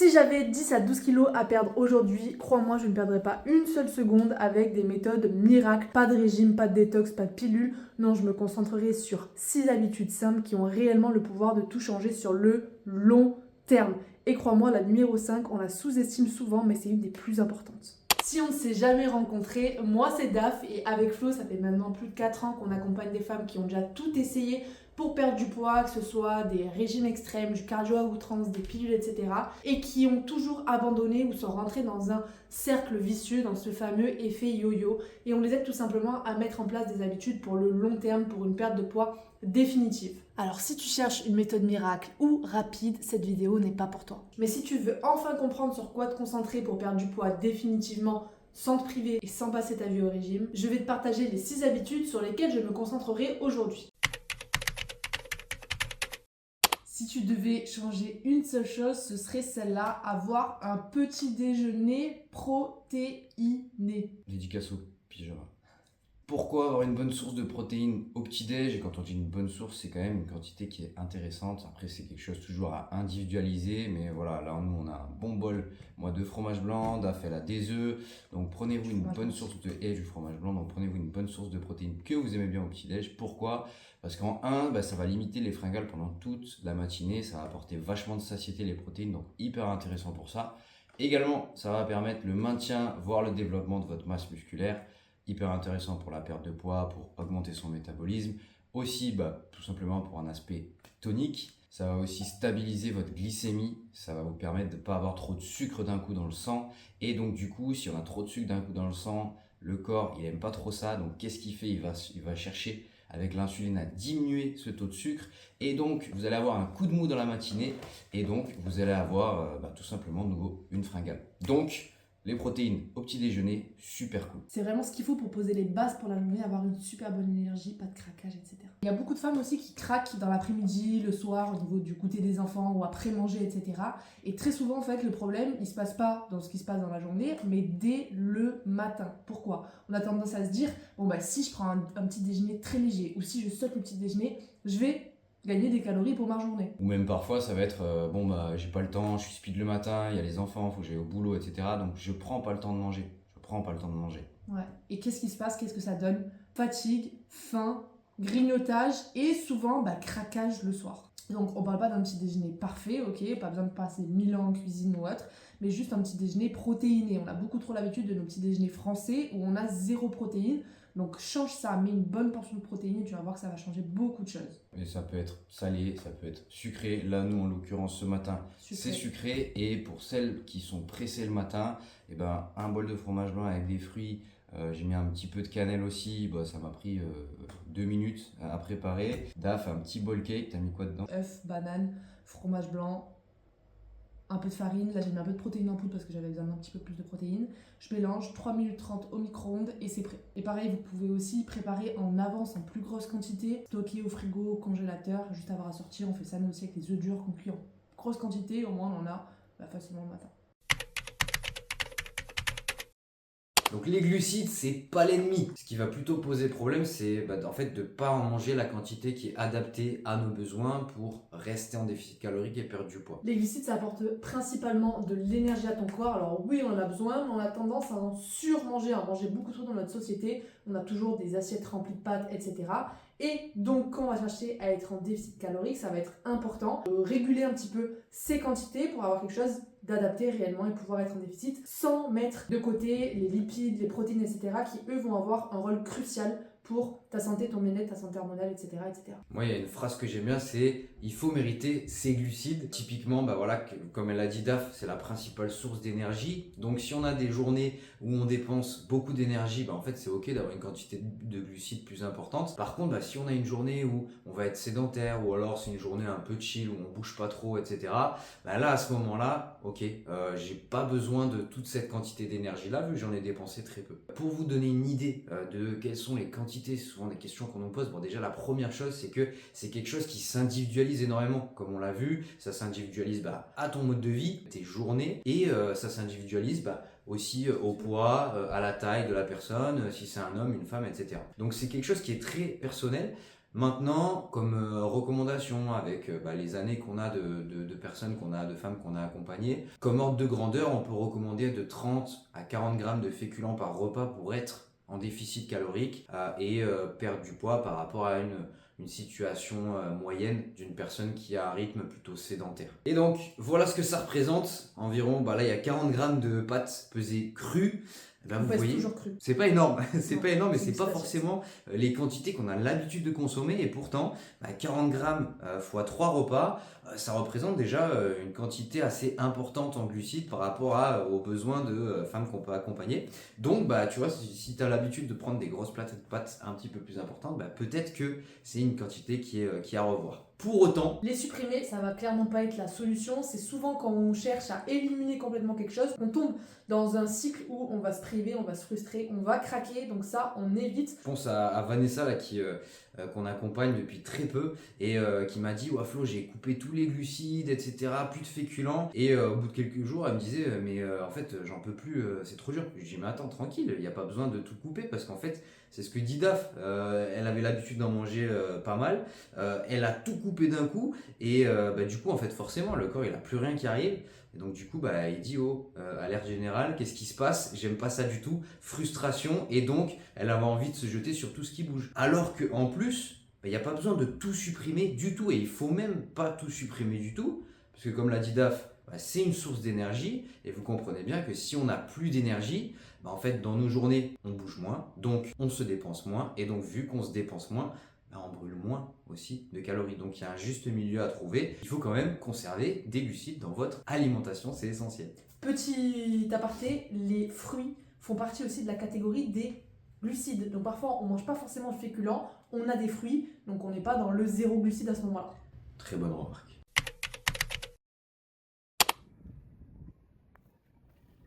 Si j'avais 10 à 12 kilos à perdre aujourd'hui, crois-moi, je ne perdrais pas une seule seconde avec des méthodes miracles. Pas de régime, pas de détox, pas de pilule. Non, je me concentrerai sur 6 habitudes simples qui ont réellement le pouvoir de tout changer sur le long terme. Et crois-moi, la numéro 5, on la sous-estime souvent, mais c'est une des plus importantes. Si on ne s'est jamais rencontrés, moi c'est Daph et avec Flo, ça fait maintenant plus de 4 ans qu'on accompagne des femmes qui ont déjà tout essayé pour perdre du poids, que ce soit des régimes extrêmes, du cardio à outrance, des pilules, etc. et qui ont toujours abandonné ou sont rentrées dans un cercle vicieux, dans ce fameux effet yo-yo. Et on les aide tout simplement à mettre en place des habitudes pour le long terme, pour une perte de poids définitive. Alors si tu cherches une méthode miracle ou rapide, cette vidéo n'est pas pour toi. Mais si tu veux enfin comprendre sur quoi te concentrer pour perdre du poids définitivement, sans te priver et sans passer ta vie au régime, je vais te partager les 6 habitudes sur lesquelles je me concentrerai aujourd'hui. Si tu devais changer une seule chose, ce serait celle-là, avoir un petit déjeuner protéiné. Dédicace au pyjama. Pourquoi avoir une bonne source de protéines au petit-déj? Et quand on dit une bonne source, c'est quand même une quantité qui est intéressante. Après, c'est quelque chose toujours à individualiser. Mais voilà, là, nous, on a un bon bol, moi, de fromage blanc, Daph, elle a des œufs. Donc, prenez-vous une bonne source de... Et du fromage blanc. Donc, prenez-vous une bonne source de protéines que vous aimez bien au petit-déj. Pourquoi? Parce qu'en ça va limiter les fringales pendant toute la matinée. Ça va apporter vachement de satiété, les protéines. Donc, hyper intéressant pour ça. Également, ça va permettre le maintien, voire le développement de votre masse musculaire. Hyper intéressant pour la perte de poids, pour augmenter son métabolisme. Aussi, tout simplement pour un aspect tonique. Ça va aussi stabiliser votre glycémie. Ça va vous permettre de ne pas avoir trop de sucre d'un coup dans le sang. Et donc du coup, si on a trop de sucre d'un coup dans le sang, le corps, il n'aime pas trop ça. Donc qu'est-ce qu'il fait? Il va chercher avec l'insuline à diminuer ce taux de sucre. Et donc, vous allez avoir un coup de mou dans la matinée. Et donc, vous allez avoir tout simplement de nouveau une fringale. Donc, les protéines au petit déjeuner, super cool. C'est vraiment ce qu'il faut pour poser les bases pour la journée, avoir une super bonne énergie, pas de craquage, etc. Il y a beaucoup de femmes aussi qui craquent dans l'après-midi, le soir, au niveau du goûter des enfants ou après manger, etc. Et très souvent, en fait, le problème, il se passe pas dans ce qui se passe dans la journée, mais dès le matin. Pourquoi? On a tendance à se dire, si je prends un petit déjeuner très léger ou si je saute le petit déjeuner, je vais gagner des calories pour ma journée. Ou même parfois ça va être j'ai pas le temps, je suis speed le matin, il y a les enfants, faut que j'aille au boulot, etc. Donc je prends pas le temps de manger. Ouais. Et qu'est-ce qui se passe? Qu'est-ce que ça donne? Fatigue, faim, grignotage et souvent craquage le soir. Donc on parle pas d'un petit déjeuner parfait, ok, pas besoin de passer 1000 ans en cuisine ou autre, mais juste un petit déjeuner protéiné. On a beaucoup trop l'habitude de nos petits déjeuners français où on a zéro protéine. Donc change ça, mets une bonne portion de protéines et tu vas voir que ça va changer beaucoup de choses. Et ça peut être salé, ça peut être sucré. Là, nous, en l'occurrence, ce matin, c'est sucré. Et pour celles qui sont pressées le matin, un bol de fromage blanc avec des fruits. J'ai mis un petit peu de cannelle aussi. Ça m'a pris 2 minutes à préparer. Daph, un petit bowl cake. T'as mis quoi dedans? Œufs, banane, fromage blanc, un peu de farine. Là, j'ai mis un peu de protéines en poudre parce que j'avais besoin d'un petit peu plus de protéines. Je mélange 3 minutes 30 au micro-ondes et c'est prêt. Et pareil, vous pouvez aussi préparer en avance en plus grosse quantité, stocker au frigo, au congélateur, juste avoir à sortir. On fait ça nous aussi avec les œufs durs qu'on cuit en grosse quantité. Au moins, on en a facilement le matin. Donc les glucides, c'est pas l'ennemi. Ce qui va plutôt poser problème, c'est en fait de pas en manger la quantité qui est adaptée à nos besoins pour rester en déficit calorique et perdre du poids. Les glucides, ça apporte principalement de l'énergie à ton corps. Alors oui, on en a besoin, mais on a tendance à en surmanger, à en manger beaucoup trop dans notre société. On a toujours des assiettes remplies de pâtes, etc. Et donc, quand on va chercher à être en déficit calorique, ça va être important de réguler un petit peu ces quantités pour avoir quelque chose d'adapté réellement et pouvoir être en déficit sans mettre de côté les lipides, les protéines, etc. qui, eux, vont avoir un rôle crucial pour ta santé, ton bien-être, ta santé hormonale, etc., etc. Moi, il y a une phrase que j'aime bien, c'est « il faut mériter ses glucides ». Typiquement, comme elle l'a dit Daph, c'est la principale source d'énergie. Donc, si on a des journées où on dépense beaucoup d'énergie, en fait, c'est ok d'avoir une quantité de glucides plus importante. Par contre, si on a une journée où on va être sédentaire ou alors c'est une journée un peu chill, où on bouge pas trop, etc. Là, à ce moment-là, ok, j'ai pas besoin de toute cette quantité d'énergie-là, vu que j'en ai dépensé très peu. Pour vous donner une idée de quelles sont les quantités, c'est souvent des questions qu'on nous pose. Déjà, la première chose, c'est que c'est quelque chose qui s'individualise énormément. Comme on l'a vu, ça s'individualise à ton mode de vie, tes journées, et ça s'individualise aussi au poids, à la taille de la personne, si c'est un homme, une femme, etc. Donc c'est quelque chose qui est très personnel. Maintenant, comme recommandation avec les années qu'on a de personnes de femmes qu'on a accompagnées, comme ordre de grandeur, on peut recommander de 30 à 40 grammes de féculents par repas pour être en déficit calorique et perdre du poids par rapport à une situation moyenne d'une personne qui a un rythme plutôt sédentaire. Et donc, voilà ce que ça représente. Environ, là, il y a 40 grammes de pâtes pesées crues. Là, vous voyez, c'est pas énorme, c'est pas énorme, mais c'est pas forcément les quantités qu'on a l'habitude de consommer. Et pourtant, 40 grammes fois 3 repas, ça représente déjà une quantité assez importante en glucides par rapport aux besoins de femmes qu'on peut accompagner. Donc, tu vois, si tu as l'habitude de prendre des grosses plates de pâtes un petit peu plus importantes, peut-être que c'est une quantité qui est à revoir. Pour autant, les supprimer, ça va clairement pas être la solution. C'est souvent quand on cherche à éliminer complètement quelque chose qu'on tombe dans un cycle où on va se priver, on va se frustrer, on va craquer. Donc ça, on évite. Je pense à Vanessa là, qu'on accompagne depuis très peu et qui m'a dit « Flo, j'ai coupé tous les glucides, etc. Plus de féculents. » Et au bout de quelques jours, elle me disait « Mais en fait, j'en peux plus, c'est trop dur. » Je lui dis « Mais attends, tranquille, il n'y a pas besoin de tout couper parce qu'en fait, c'est ce que dit Daph. Elle avait l'habitude d'en manger pas mal. Elle a tout coupé d'un coup et du coup, en fait, forcément, le corps, il n'a plus rien qui arrive. Et donc du coup, il dit alerte générale, qu'est-ce qui se passe? J'aime pas ça du tout. Frustration, et donc elle avait envie de se jeter sur tout ce qui bouge. Alors qu'en plus, il n'y a pas besoin de tout supprimer du tout, et il faut même pas tout supprimer du tout, parce que comme l'a dit Daph, c'est une source d'énergie, et vous comprenez bien que si on n'a plus d'énergie, en fait dans nos journées, on bouge moins, donc on se dépense moins, et donc vu qu'on se dépense moins, on brûle moins aussi de calories. Donc il y a un juste milieu à trouver. Il faut quand même conserver des glucides dans votre alimentation, c'est essentiel. Petit aparté, les fruits font partie aussi de la catégorie des glucides. Donc parfois on mange pas forcément de féculents, on a des fruits, donc on n'est pas dans le zéro glucide à ce moment-là. Très bonne remarque.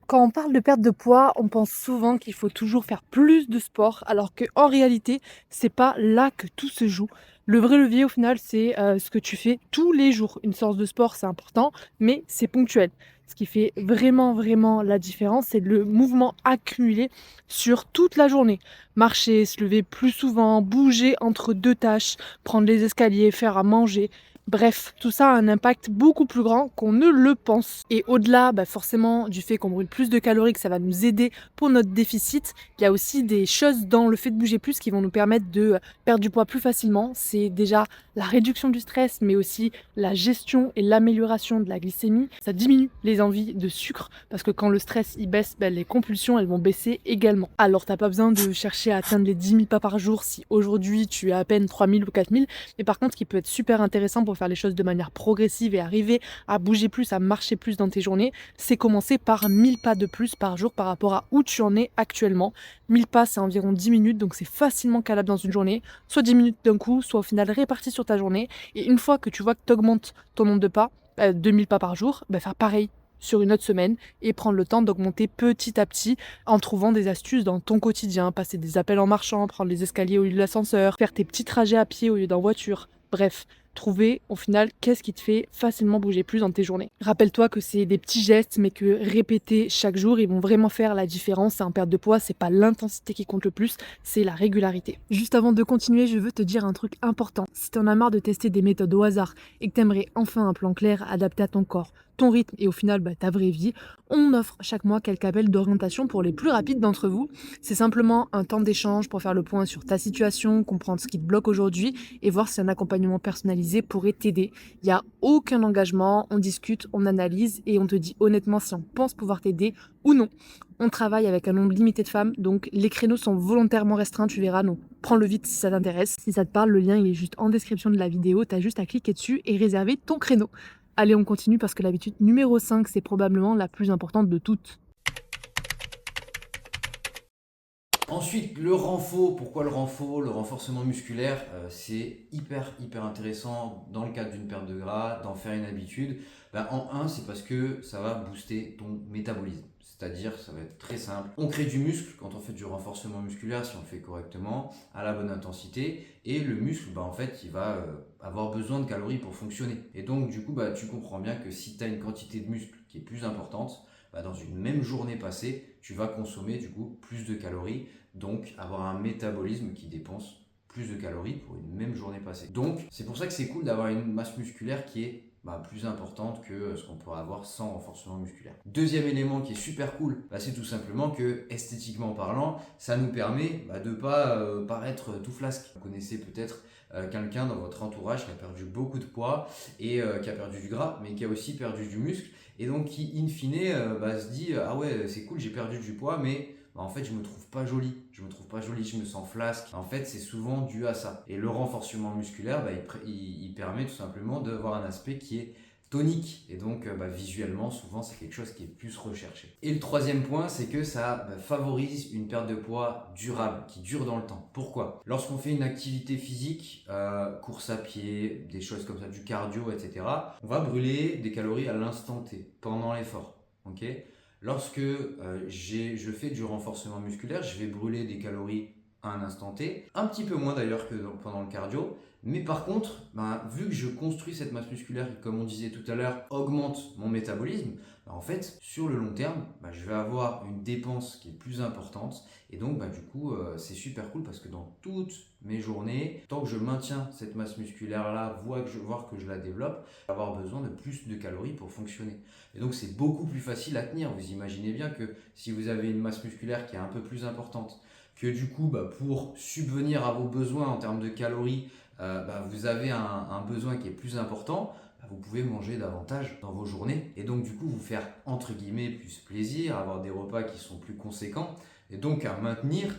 Quand on parle de perte de poids, on pense souvent qu'il faut toujours faire plus de sport, alors qu'en réalité, c'est pas là que tout se joue. Le vrai levier, au final, c'est ce que tu fais tous les jours. Une séance de sport, c'est important, mais c'est ponctuel. Ce qui fait vraiment, vraiment la différence, c'est le mouvement accumulé sur toute la journée. Marcher, se lever plus souvent, bouger entre deux tâches, prendre les escaliers, faire à manger. Bref, tout ça a un impact beaucoup plus grand qu'on ne le pense. Et au-delà, forcément, du fait qu'on brûle plus de calories, que ça va nous aider pour notre déficit, il y a aussi des choses dans le fait de bouger plus qui vont nous permettre de perdre du poids plus facilement. C'est déjà la réduction du stress, mais aussi la gestion et l'amélioration de la glycémie. Ça diminue les envies de sucre, parce que quand le stress il baisse, les compulsions elles vont baisser également. Alors t'as pas besoin de chercher à atteindre les 10 000 pas par jour si aujourd'hui tu as à peine 3 000 ou 4 000, mais par contre ce qui peut être super intéressant pour faire les choses de manière progressive et arriver à bouger plus, à marcher plus dans tes journées, c'est commencer par 1000 pas de plus par jour par rapport à où tu en es actuellement. 1000 pas, c'est environ 10 minutes, donc c'est facilement calable dans une journée, soit 10 minutes d'un coup, soit au final réparti sur ta journée. Et une fois que tu vois que tu augmentes ton nombre de pas, 2000 pas par jour, faire pareil sur une autre semaine et prendre le temps d'augmenter petit à petit en trouvant des astuces dans ton quotidien, passer des appels en marchant, prendre les escaliers au lieu de l'ascenseur, faire tes petits trajets à pied au lieu d'en voiture. Bref, trouver au final qu'est-ce qui te fait facilement bouger plus dans tes journées. Rappelle-toi que c'est des petits gestes mais que répéter chaque jour ils vont vraiment faire la différence. En perte de poids, c'est pas l'intensité qui compte le plus, c'est la régularité. Juste avant de continuer, je veux te dire un truc important. Si t'en as marre de tester des méthodes au hasard et que t'aimerais enfin un plan clair adapté à ton corps, ton rythme et au final ta vraie vie, on offre chaque mois quelques appels d'orientation pour les plus rapides d'entre vous. C'est simplement un temps d'échange pour faire le point sur ta situation, comprendre ce qui te bloque aujourd'hui et voir si un accompagnement personnalisé pourrait t'aider. Il n'y a aucun engagement, on discute, on analyse et on te dit honnêtement si on pense pouvoir t'aider ou non. On travaille avec un nombre limité de femmes, donc les créneaux sont volontairement restreints, tu verras, donc prends-le vite si ça t'intéresse. Si ça te parle, le lien il est juste en description de la vidéo, t'as juste à cliquer dessus et réserver ton créneau. Allez, on continue parce que l'habitude numéro 5, c'est probablement la plus importante de toutes. Ensuite, le renfort. Pourquoi le renfort? Le renforcement musculaire, c'est hyper intéressant dans le cadre d'une perte de gras, d'en faire une habitude. En un, c'est parce que ça va booster ton métabolisme. C'est-à-dire, ça va être très simple. On crée du muscle quand on fait du renforcement musculaire, si on le fait correctement, à la bonne intensité. Et le muscle, en fait, il va avoir besoin de calories pour fonctionner. Et donc, du coup, tu comprends bien que si tu as une quantité de muscle qui est plus importante, dans une même journée passée, tu vas consommer du coup plus de calories, donc avoir un métabolisme qui dépense plus de calories pour une même journée passée. Donc c'est pour ça que c'est cool d'avoir une masse musculaire qui est plus importante que ce qu'on pourrait avoir sans renforcement musculaire. Deuxième élément qui est super cool, c'est tout simplement que esthétiquement parlant, ça nous permet de pas paraître tout flasque. Vous connaissez peut-être quelqu'un dans votre entourage qui a perdu beaucoup de poids et qui a perdu du gras, mais qui a aussi perdu du muscle, et donc qui in fine se dit ah ouais c'est cool, j'ai perdu du poids, mais en fait je me trouve pas jolie, je me sens flasque. En fait c'est souvent dû à ça. Et le renforcement musculaire il permet tout simplement d'avoir un aspect qui est tonique, et donc visuellement souvent c'est quelque chose qui est plus recherché. Et le troisième point, c'est que ça favorise une perte de poids durable, qui dure dans le temps. Pourquoi ? Lorsqu'on fait une activité physique, course à pied, des choses comme ça, du cardio, etc., on va brûler des calories à l'instant T, pendant l'effort. Ok ? Lorsque je fais du renforcement musculaire, je vais brûler des calories à un instant T, un petit peu moins d'ailleurs que pendant le cardio, mais par contre, vu que je construis cette masse musculaire qui, comme on disait tout à l'heure, augmente mon métabolisme, en fait, sur le long terme, je vais avoir une dépense qui est plus importante, et donc du coup, c'est super cool parce que dans toutes mes journées, tant que je maintiens cette masse musculaire-là, voire que je la développe, je vais avoir besoin de plus de calories pour fonctionner. Et donc, c'est beaucoup plus facile à tenir. Vous imaginez bien que si vous avez une masse musculaire qui est un peu plus importante, que du coup, pour subvenir à vos besoins en termes de calories, vous avez un besoin qui est plus important, vous pouvez manger davantage dans vos journées et donc du coup vous faire entre guillemets plus plaisir, avoir des repas qui sont plus conséquents, et donc à maintenir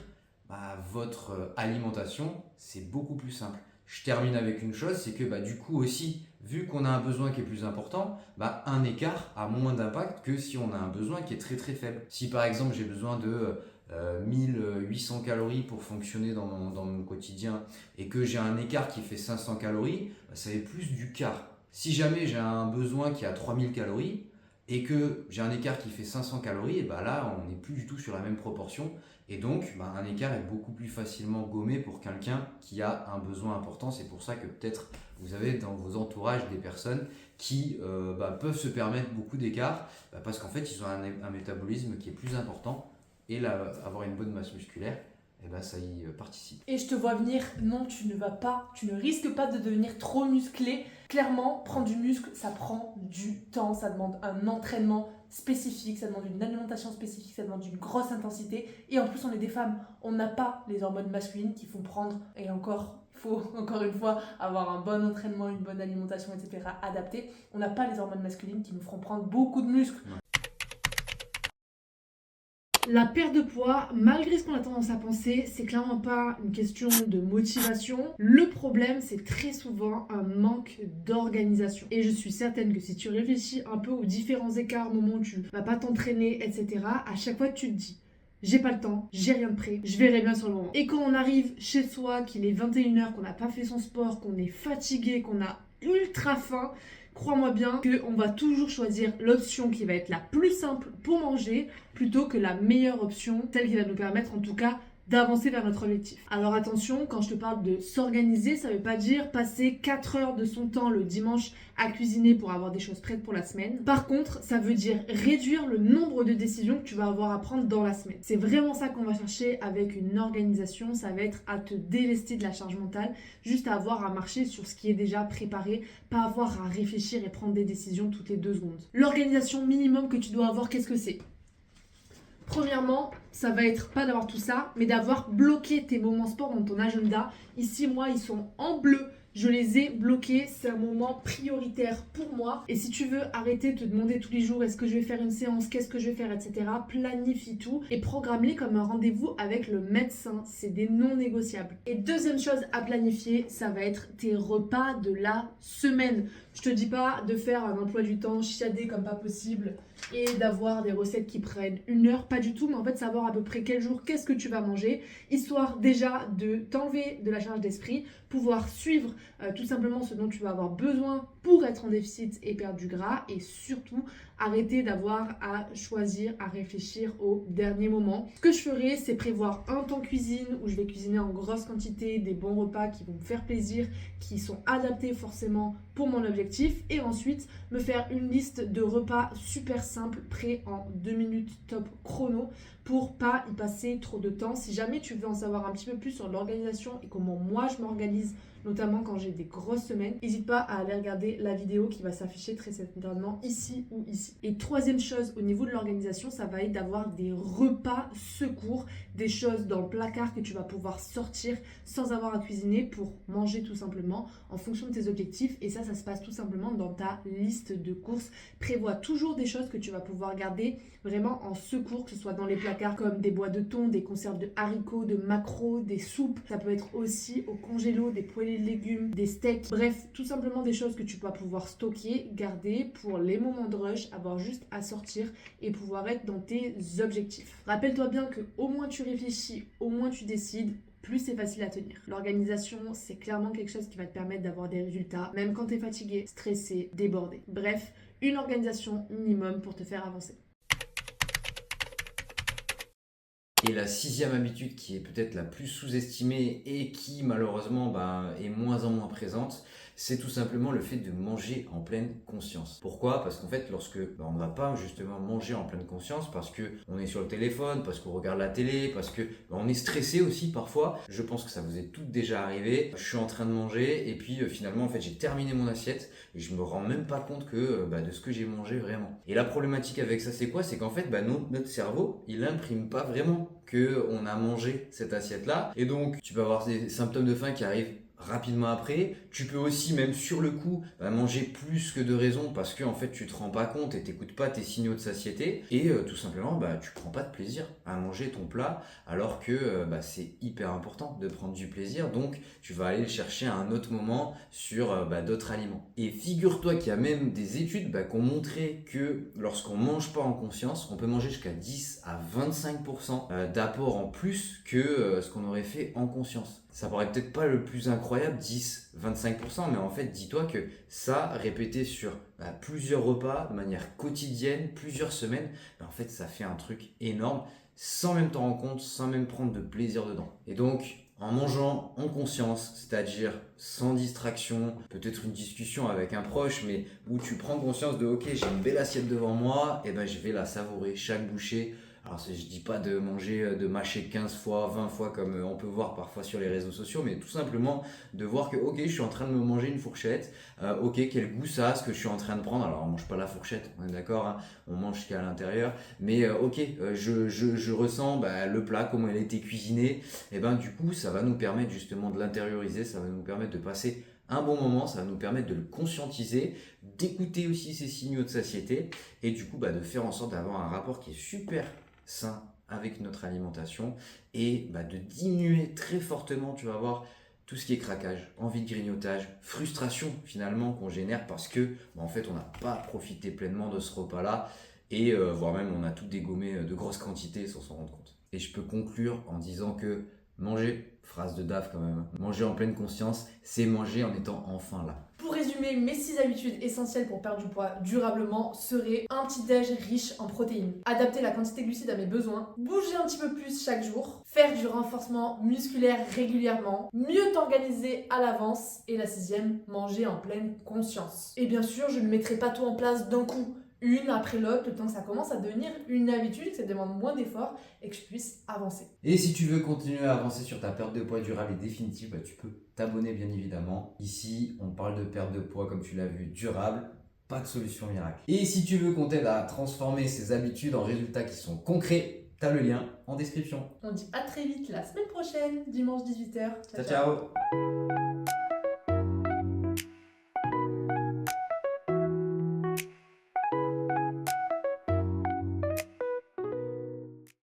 votre alimentation, c'est beaucoup plus simple. Je termine avec une chose, c'est que du coup aussi, vu qu'on a un besoin qui est plus important, un écart a moins d'impact que si on a un besoin qui est très très faible. Si par exemple j'ai besoin de 1800 calories pour fonctionner dans mon quotidien et que j'ai un écart qui fait 500 calories, ça fait plus du quart. Si jamais j'ai un besoin qui a 3000 calories et que j'ai un écart qui fait 500 calories, et là on n'est plus du tout sur la même proportion, et donc un écart est beaucoup plus facilement gommé pour quelqu'un qui a un besoin important. C'est pour ça que peut-être vous avez dans vos entourages des personnes qui peuvent se permettre beaucoup d'écarts parce qu'en fait ils ont un métabolisme qui est plus important, et là, avoir une bonne masse musculaire, ça y participe. Et je te vois venir, non, tu ne risques pas de devenir trop musclé. Clairement, prendre du muscle, ça prend du temps, ça demande un entraînement spécifique, ça demande une alimentation spécifique, ça demande une grosse intensité. Et en plus, on est des femmes, on n'a pas les hormones masculines qui font prendre, et encore, il faut encore une fois avoir un bon entraînement, une bonne alimentation, etc. adaptée. On n'a pas les hormones masculines qui nous feront prendre beaucoup de muscles. Ouais. La perte de poids, malgré ce qu'on a tendance à penser, c'est clairement pas une question de motivation. Le problème, c'est très souvent un manque d'organisation. Et je suis certaine que si tu réfléchis un peu aux différents écarts au moment où tu vas pas t'entraîner, etc., à chaque fois tu te dis j'ai pas le temps, j'ai rien de prêt, je verrai bien sur le moment. Et quand on arrive chez soi, qu'il est 21h, qu'on n'a pas fait son sport, qu'on est fatigué, qu'on a ultra faim, crois-moi bien qu'on va toujours choisir l'option qui va être la plus simple pour manger plutôt que la meilleure option, celle qui va nous permettre en tout cas d'avancer vers notre objectif. Alors attention, quand je te parle de s'organiser, ça ne veut pas dire passer 4 heures de son temps le dimanche à cuisiner pour avoir des choses prêtes pour la semaine. Par contre, ça veut dire réduire le nombre de décisions que tu vas avoir à prendre dans la semaine. C'est vraiment ça qu'on va chercher avec une organisation, ça va être à te délester de la charge mentale, juste à avoir à marcher sur ce qui est déjà préparé, pas avoir à réfléchir et prendre des décisions toutes les 2 secondes. L'organisation minimum que tu dois avoir, qu'est-ce que c'est ? Premièrement, ça va être pas d'avoir tout ça, mais d'avoir bloqué tes moments sport dans ton agenda. Ici, moi, ils sont en bleu. Je les ai bloqués, c'est un moment prioritaire pour moi. Et si tu veux arrêter de te demander tous les jours est-ce que je vais faire une séance, qu'est-ce que je vais faire, etc., planifie tout et programme-les comme un rendez-vous avec le médecin. C'est des non négociables. Et deuxième chose à planifier, ça va être tes repas de la semaine. Je te dis pas de faire un emploi du temps chiadé comme pas possible et d'avoir des recettes qui prennent 1 heure, pas du tout, mais en fait savoir à peu près quel jour, qu'est-ce que tu vas manger, histoire déjà de t'enlever de la charge d'esprit, pouvoir suivre tout simplement ce dont tu vas avoir besoin pour être en déficit et perdre du gras, et surtout arrêter d'avoir à choisir, à réfléchir au dernier moment. Ce que je ferai, c'est prévoir un temps cuisine où je vais cuisiner en grosse quantité des bons repas qui vont me faire plaisir, qui sont adaptés forcément pour mon objectif, et ensuite me faire une liste de repas super simple, prêt en 2 minutes top chrono, pour pas y passer trop de temps. Si jamais tu veux en savoir un petit peu plus sur l'organisation et comment moi je m'organise, notamment quand j'ai des grosses semaines, n'hésite pas à aller regarder la vidéo qui va s'afficher très certainement ici ou ici. Et troisième chose au niveau de l'organisation, ça va être d'avoir des repas secours, des choses dans le placard que tu vas pouvoir sortir sans avoir à cuisiner pour manger tout simplement en fonction de tes objectifs. Et ça se passe tout simplement dans ta liste de courses. Prévois toujours des choses que tu vas pouvoir garder vraiment en secours, que ce soit dans les placards comme des boîtes de thon, des conserves de haricots, de maquereaux, des soupes. Ça peut être aussi au congélo, des poêlés de légumes, des steaks. Bref, tout simplement des choses que tu vas pouvoir stocker, garder pour les moments de rush, avoir juste à sortir et pouvoir être dans tes objectifs. Rappelle-toi bien que au moins tu réfléchis, au moins tu décides, plus c'est facile à tenir. L'organisation, c'est clairement quelque chose qui va te permettre d'avoir des résultats, même quand tu es fatigué, stressé, débordé. Bref, une organisation minimum pour te faire avancer. Et la 6e habitude qui est peut-être la plus sous-estimée et qui malheureusement est moins en moins présente, c'est tout simplement le fait de manger en pleine conscience. Pourquoi ? Parce qu'en fait, lorsque on ne va pas justement manger en pleine conscience, parce qu'on est sur le téléphone, parce qu'on regarde la télé, parce que on est stressé aussi parfois. Je pense que ça vous est toutes déjà arrivé. Je suis en train de manger et puis finalement en fait j'ai terminé mon assiette et je me rends même pas compte de ce que j'ai mangé vraiment. Et la problématique avec ça c'est quoi ? C'est qu'en fait notre cerveau il imprime pas vraiment qu'on a mangé cette assiette-là. Et donc, tu peux avoir des symptômes de faim qui arrivent rapidement après. Tu peux aussi, même sur le coup, manger plus que de raison parce que en fait, tu te rends pas compte et t'écoutes pas tes signaux de satiété. Et tout simplement, tu prends pas de plaisir à manger ton plat alors que c'est hyper important de prendre du plaisir. Donc, tu vas aller le chercher à un autre moment sur d'autres aliments. Et figure-toi qu'il y a même des études qui ont montré que lorsqu'on mange pas en conscience, on peut manger jusqu'à 10 à 25% d'apport en plus que ce qu'on aurait fait en conscience. Ça paraît peut-être pas le plus incroyable, 10-25%, mais en fait, dis-toi que ça, répété sur plusieurs repas, de manière quotidienne, plusieurs semaines, en fait, ça fait un truc énorme, sans même t'en rendre compte, sans même prendre de plaisir dedans. Et donc, en mangeant en conscience, c'est-à-dire sans distraction, peut-être une discussion avec un proche, mais où tu prends conscience de « Ok, j'ai une belle assiette devant moi, et je vais la savourer chaque bouchée ». Alors je dis pas de manger, de mâcher 15 fois, 20 fois comme on peut voir parfois sur les réseaux sociaux, mais tout simplement de voir que ok, je suis en train de me manger une fourchette, ok, quel goût ça a ce que je suis en train de prendre. Alors on mange pas la fourchette, on est d'accord, hein, on mange ce qu'il y a à l'intérieur, mais je ressens le plat, comment il a été cuisiné, et du coup ça va nous permettre justement de l'intérioriser, ça va nous permettre de passer un bon moment, ça va nous permettre de le conscientiser, d'écouter aussi ces signaux de satiété et du coup de faire en sorte d'avoir un rapport qui est super sain avec notre alimentation et de diminuer très fortement, tu vas voir, tout ce qui est craquage, envie de grignotage, frustration finalement qu'on génère parce que en fait on n'a pas profité pleinement de ce repas-là et voire même on a tout dégommé de grosses quantités sans s'en rendre compte. Et je peux conclure en disant que manger, phrase de DAF quand même, manger en pleine conscience, c'est manger en étant enfin là. Pour résumer, mes 6 habitudes essentielles pour perdre du poids durablement seraient un petit déj riche en protéines, adapter la quantité de glucides à mes besoins, bouger un petit peu plus chaque jour, faire du renforcement musculaire régulièrement, mieux t'organiser à l'avance et la 6e, manger en pleine conscience. Et bien sûr, je ne mettrai pas tout en place d'un coup, une après l'autre, le temps que ça commence à devenir une habitude, que ça demande moins d'efforts et que je puisse avancer. Et si tu veux continuer à avancer sur ta perte de poids durable et définitive, tu peux t'abonner bien évidemment. Ici, on parle de perte de poids, comme tu l'as vu, durable, pas de solution miracle. Et si tu veux qu'on t'aide à transformer ces habitudes en résultats qui sont concrets, t'as le lien en description. On dit à très vite la semaine prochaine, dimanche 18h. Ciao, ciao.